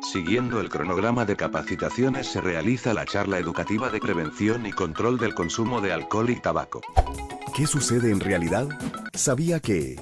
Siguiendo el cronograma de capacitaciones se realiza la charla educativa de prevención y control del consumo de alcohol y tabaco. ¿Qué sucede en realidad? ¿Sabía que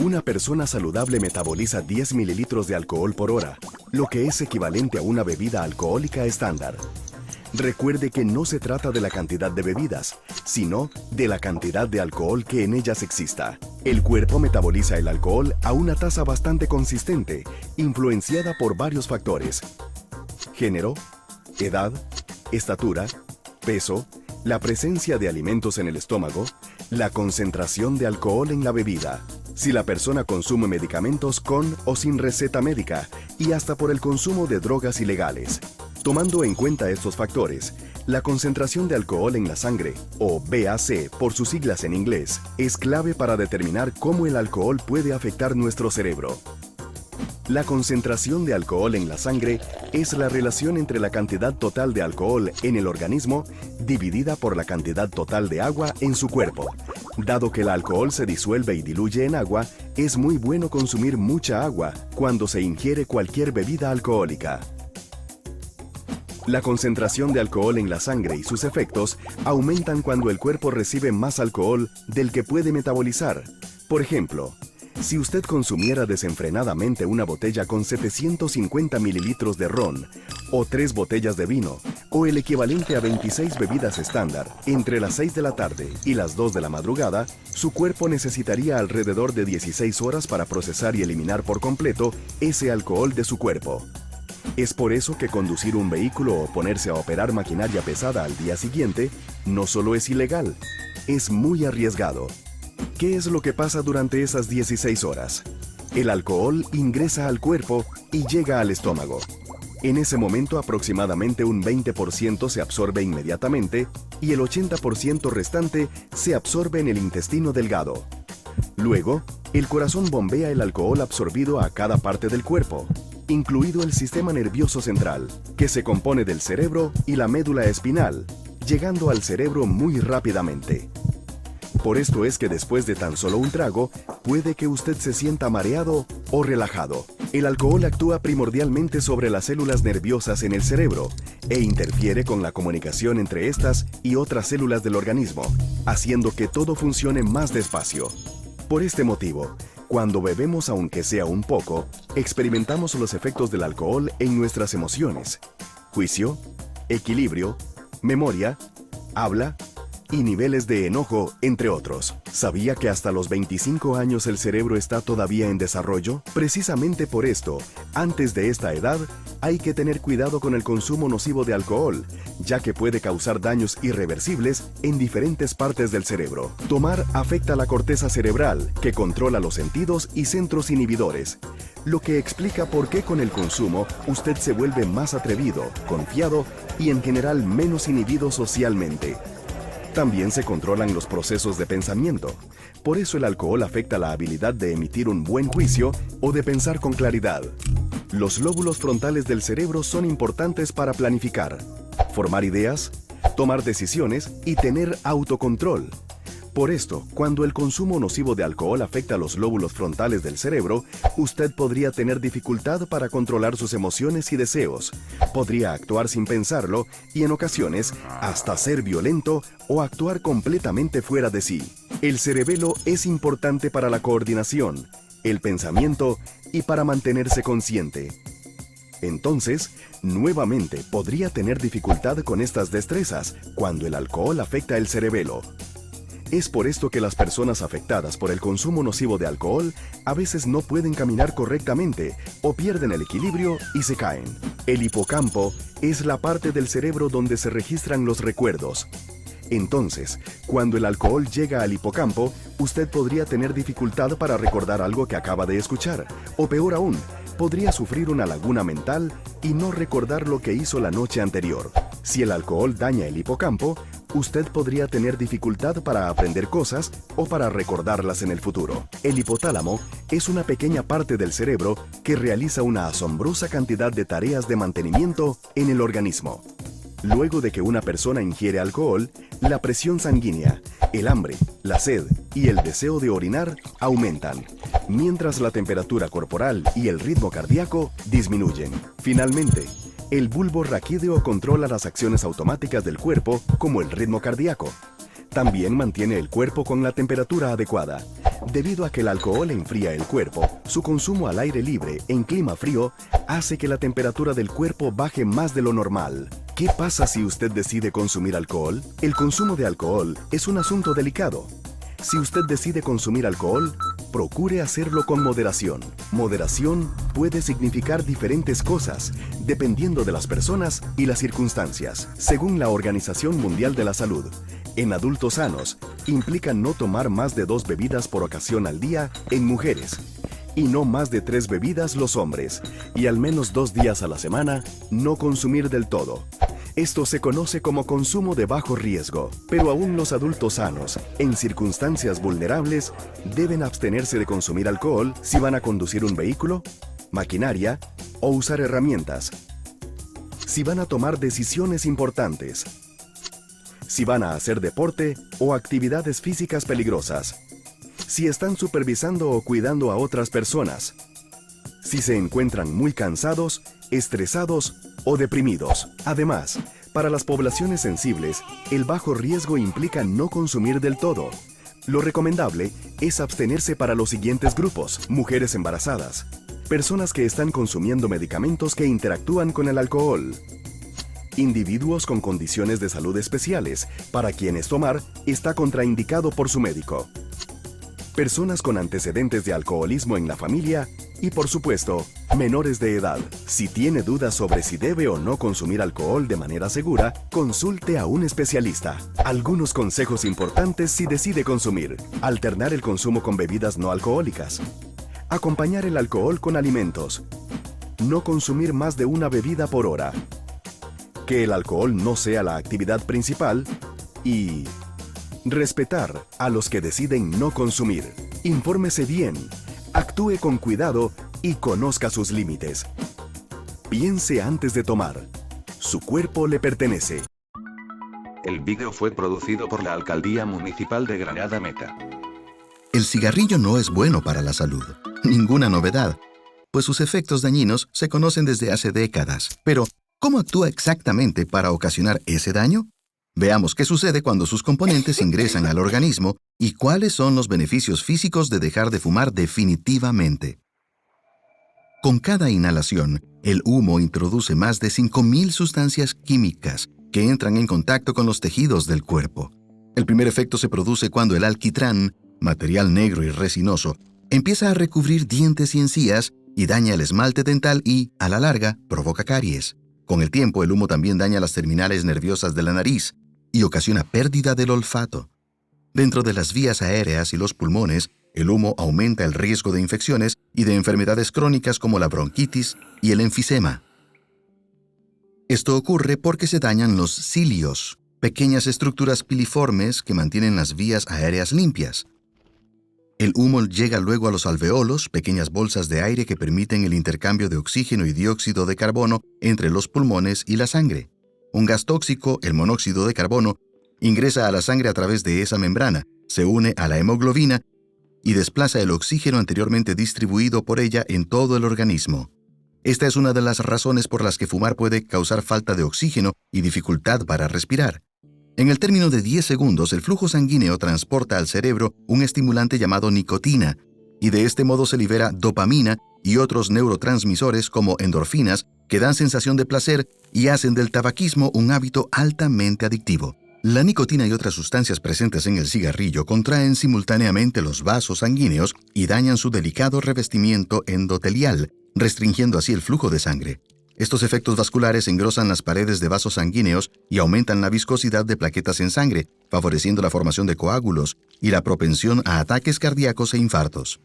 una persona saludable metaboliza 10 mililitros de alcohol por hora, lo que es equivalente a una bebida alcohólica estándar? Recuerde que no se trata de la cantidad de bebidas, sino de la cantidad de alcohol que en ellas exista. El cuerpo metaboliza el alcohol a una tasa bastante consistente, influenciada por varios factores: género, edad, estatura, peso, la presencia de alimentos en el estómago, la concentración de alcohol en la bebida, si la persona consume medicamentos con o sin receta médica, y hasta por el consumo de drogas ilegales. Tomando en cuenta estos factores, la concentración de alcohol en la sangre, o BAC por sus siglas en inglés, es clave para determinar cómo el alcohol puede afectar nuestro cerebro. La concentración de alcohol en la sangre es la relación entre la cantidad total de alcohol en el organismo dividida por la cantidad total de agua en su cuerpo. Dado que el alcohol se disuelve y diluye en agua, es muy bueno consumir mucha agua cuando se ingiere cualquier bebida alcohólica. La concentración de alcohol en la sangre y sus efectos aumentan cuando el cuerpo recibe más alcohol del que puede metabolizar. Por ejemplo, si usted consumiera desenfrenadamente una botella con 750 mililitros de ron, o 3 botellas de vino, o el equivalente a 26 bebidas estándar, entre las 6 de la tarde y las 2 de la madrugada, su cuerpo necesitaría alrededor de 16 horas para procesar y eliminar por completo ese alcohol de su cuerpo. Es por eso que conducir un vehículo o ponerse a operar maquinaria pesada al día siguiente no solo es ilegal, es muy arriesgado. ¿Qué es lo que pasa durante esas 16 horas? El alcohol ingresa al cuerpo y llega al estómago. En ese momento aproximadamente un 20% se absorbe inmediatamente y el 80% restante se absorbe en el intestino delgado. Luego, el corazón bombea el alcohol absorbido a cada parte del cuerpo, incluido el sistema nervioso central, que se compone del cerebro y la médula espinal, llegando al cerebro muy rápidamente. Por esto es que después de tan solo un trago, puede que usted se sienta mareado o relajado. El alcohol actúa primordialmente sobre las células nerviosas en el cerebro e interfiere con la comunicación entre estas y otras células del organismo, haciendo que todo funcione más despacio. Por este motivo, cuando bebemos aunque sea un poco, experimentamos los efectos del alcohol en nuestras emociones, juicio, equilibrio, memoria, habla y niveles de enojo, entre otros. ¿Sabía que hasta los 25 años el cerebro está todavía en desarrollo? Precisamente por esto, antes de esta edad, hay que tener cuidado con el consumo nocivo de alcohol, ya que puede causar daños irreversibles en diferentes partes del cerebro. Tomar afecta la corteza cerebral, que controla los sentidos y centros inhibidores, lo que explica por qué con el consumo usted se vuelve más atrevido, confiado y en general menos inhibido socialmente. También se controlan los procesos de pensamiento. Por eso el alcohol afecta la habilidad de emitir un buen juicio o de pensar con claridad. Los lóbulos frontales del cerebro son importantes para planificar, formar ideas, tomar decisiones y tener autocontrol. Por esto, cuando el consumo nocivo de alcohol afecta a los lóbulos frontales del cerebro, usted podría tener dificultad para controlar sus emociones y deseos, podría actuar sin pensarlo y en ocasiones hasta ser violento o actuar completamente fuera de sí. El cerebelo es importante para la coordinación, el pensamiento y para mantenerse consciente. Entonces, nuevamente podría tener dificultad con estas destrezas cuando el alcohol afecta el cerebelo. Es por esto que las personas afectadas por el consumo nocivo de alcohol a veces no pueden caminar correctamente o pierden el equilibrio y se caen. El hipocampo es la parte del cerebro donde se registran los recuerdos. Entonces, cuando el alcohol llega al hipocampo, usted podría tener dificultad para recordar algo que acaba de escuchar, o peor aún, podría sufrir una laguna mental y no recordar lo que hizo la noche anterior. Si el alcohol daña el hipocampo, usted podría tener dificultad para aprender cosas o para recordarlas en el futuro. El hipotálamo es una pequeña parte del cerebro que realiza una asombrosa cantidad de tareas de mantenimiento en el organismo. Luego de que una persona ingiere alcohol, la presión sanguínea, el hambre, la sed y el deseo de orinar aumentan, mientras la temperatura corporal y el ritmo cardíaco disminuyen. Finalmente, el bulbo raquídeo controla las acciones automáticas del cuerpo como el ritmo cardíaco. También mantiene el cuerpo con la temperatura adecuada. Debido a que el alcohol enfría el cuerpo, su consumo al aire libre en clima frío hace que la temperatura del cuerpo baje más de lo normal. ¿Qué pasa si usted decide consumir alcohol? El consumo de alcohol es un asunto delicado. Si usted decide consumir alcohol, procure hacerlo con moderación. Moderación puede significar diferentes cosas, dependiendo de las personas y las circunstancias. Según la Organización Mundial de la Salud, en adultos sanos, implica no tomar más de 2 bebidas por ocasión al día en mujeres, y no más de 3 bebidas los hombres, y al menos 2 días a la semana, no consumir del todo. Esto se conoce como consumo de bajo riesgo, pero aún los adultos sanos, en circunstancias vulnerables, deben abstenerse de consumir alcohol si van a conducir un vehículo, maquinaria o usar herramientas. Si van a tomar decisiones importantes. Si van a hacer deporte o actividades físicas peligrosas. Si están supervisando o cuidando a otras personas. Si se encuentran muy cansados, estresados o deprimidos. Además, para las poblaciones sensibles, el bajo riesgo implica no consumir del todo. Lo recomendable es abstenerse para los siguientes grupos: mujeres embarazadas, personas que están consumiendo medicamentos que interactúan con el alcohol, individuos con condiciones de salud especiales, para quienes tomar está contraindicado por su médico, personas con antecedentes de alcoholismo en la familia y, por supuesto, menores de edad. Si tiene dudas sobre si debe o no consumir alcohol de manera segura, consulte a un especialista. Algunos consejos importantes si decide consumir: alternar el consumo con bebidas no alcohólicas, acompañar el alcohol con alimentos, no consumir más de 1 bebida por hora, que el alcohol no sea la actividad principal y respetar a los que deciden no consumir. Infórmese bien, actúe con cuidado y conozca sus límites. Piense antes de tomar. Su cuerpo le pertenece. El vídeo fue producido por la Alcaldía Municipal de Granada Meta. El cigarrillo no es bueno para la salud. Ninguna novedad, pues sus efectos dañinos se conocen desde hace décadas. Pero, ¿cómo actúa exactamente para ocasionar ese daño? Veamos qué sucede cuando sus componentes ingresan al organismo y cuáles son los beneficios físicos de dejar de fumar definitivamente. Con cada inhalación, el humo introduce más de 5.000 sustancias químicas que entran en contacto con los tejidos del cuerpo. El primer efecto se produce cuando el alquitrán, material negro y resinoso, empieza a recubrir dientes y encías y daña el esmalte dental y, a la larga, provoca caries. Con el tiempo, el humo también daña las terminales nerviosas de la nariz y ocasiona pérdida del olfato. Dentro de las vías aéreas y los pulmones, el humo aumenta el riesgo de infecciones y de enfermedades crónicas como la bronquitis y el enfisema. Esto ocurre porque se dañan los cilios, pequeñas estructuras piliformes que mantienen las vías aéreas limpias. El humo llega luego a los alveolos, pequeñas bolsas de aire que permiten el intercambio de oxígeno y dióxido de carbono entre los pulmones y la sangre. Un gas tóxico, el monóxido de carbono, ingresa a la sangre a través de esa membrana, se une a la hemoglobina y desplaza el oxígeno anteriormente distribuido por ella en todo el organismo. Esta es una de las razones por las que fumar puede causar falta de oxígeno y dificultad para respirar. En el término de 10 segundos, el flujo sanguíneo transporta al cerebro un estimulante llamado nicotina, y de este modo se libera dopamina y otros neurotransmisores como endorfinas que dan sensación de placer y hacen del tabaquismo un hábito altamente adictivo. La nicotina y otras sustancias presentes en el cigarrillo contraen simultáneamente los vasos sanguíneos y dañan su delicado revestimiento endotelial, restringiendo así el flujo de sangre. Estos efectos vasculares engrosan las paredes de vasos sanguíneos y aumentan la viscosidad de plaquetas en sangre, favoreciendo la formación de coágulos y la propensión a ataques cardíacos e infartos.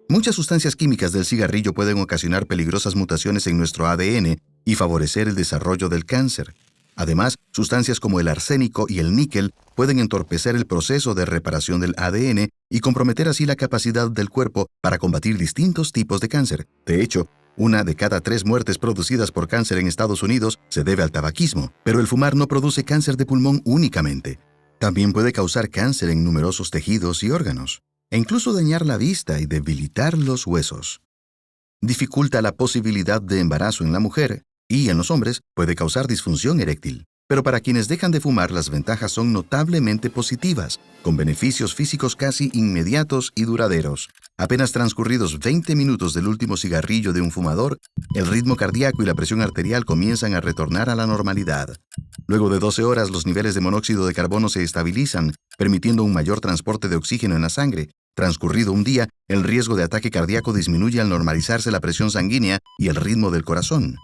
Muchas sustancias químicas del cigarrillo pueden ocasionar peligrosas mutaciones en nuestro ADN y favorecer el desarrollo del cáncer. Además, sustancias como el arsénico y el níquel pueden entorpecer el proceso de reparación del ADN y comprometer así la capacidad del cuerpo para combatir distintos tipos de cáncer. De hecho, 1 de cada 3 muertes producidas por cáncer en Estados Unidos se debe al tabaquismo, pero el fumar no produce cáncer de pulmón únicamente. También puede causar cáncer en numerosos tejidos y órganos, e incluso dañar la vista y debilitar los huesos. Dificulta la posibilidad de embarazo en la mujer y en los hombres puede causar disfunción eréctil. Pero para quienes dejan de fumar, las ventajas son notablemente positivas, con beneficios físicos casi inmediatos y duraderos. Apenas transcurridos 20 minutos del último cigarrillo de un fumador, el ritmo cardíaco y la presión arterial comienzan a retornar a la normalidad. Luego de 12 horas, los niveles de monóxido de carbono se estabilizan, permitiendo un mayor transporte de oxígeno en la sangre. Transcurrido un día, el riesgo de ataque cardíaco disminuye al normalizarse la presión sanguínea y el ritmo del corazón.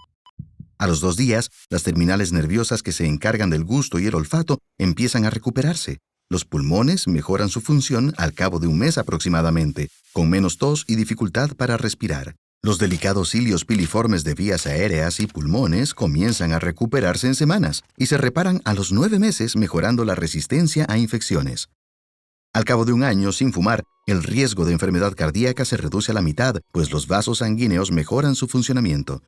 A los 2 días, las terminales nerviosas que se encargan del gusto y el olfato empiezan a recuperarse. Los pulmones mejoran su función al cabo de un mes aproximadamente, con menos tos y dificultad para respirar. Los delicados cilios piliformes de vías aéreas y pulmones comienzan a recuperarse en semanas y se reparan a los 9 meses, mejorando la resistencia a infecciones. Al cabo de un año sin fumar, el riesgo de enfermedad cardíaca se reduce a la mitad, pues los vasos sanguíneos mejoran su funcionamiento.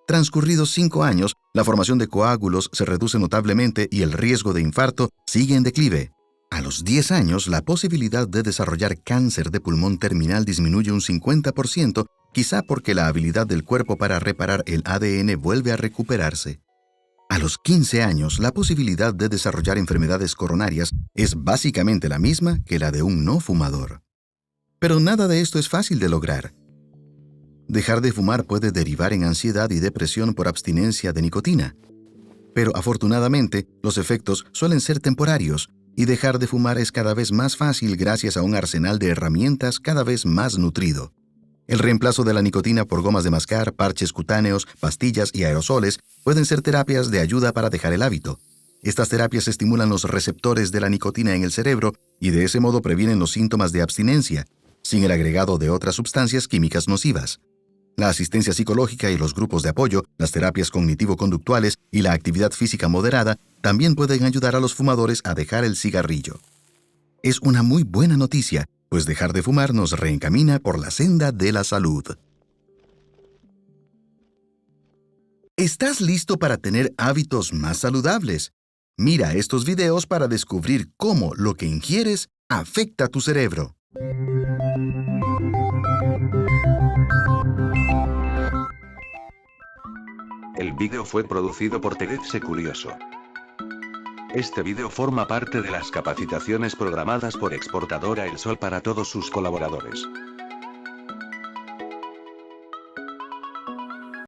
Transcurridos 5 años, la formación de coágulos se reduce notablemente y el riesgo de infarto sigue en declive. A los 10 años, la posibilidad de desarrollar cáncer de pulmón terminal disminuye un 50%, quizá porque la habilidad del cuerpo para reparar el ADN vuelve a recuperarse. A los 15 años, la posibilidad de desarrollar enfermedades coronarias es básicamente la misma que la de un no fumador. Pero nada de esto es fácil de lograr. Dejar de fumar puede derivar en ansiedad y depresión por abstinencia de nicotina. Pero afortunadamente, los efectos suelen ser temporarios y dejar de fumar es cada vez más fácil gracias a un arsenal de herramientas cada vez más nutrido. El reemplazo de la nicotina por gomas de mascar, parches cutáneos, pastillas y aerosoles pueden ser terapias de ayuda para dejar el hábito. Estas terapias estimulan los receptores de la nicotina en el cerebro y de ese modo previenen los síntomas de abstinencia, sin el agregado de otras sustancias químicas nocivas. La asistencia psicológica y los grupos de apoyo, las terapias cognitivo-conductuales y la actividad física moderada también pueden ayudar a los fumadores a dejar el cigarrillo. Es una muy buena noticia, pues dejar de fumar nos reencamina por la senda de la salud. ¿Estás listo para tener hábitos más saludables? Mira estos videos para descubrir cómo lo que ingieres afecta tu cerebro. El vídeo fue producido por Teretse Curioso. Este vídeo forma parte de las capacitaciones programadas por Exportadora El Sol para todos sus colaboradores.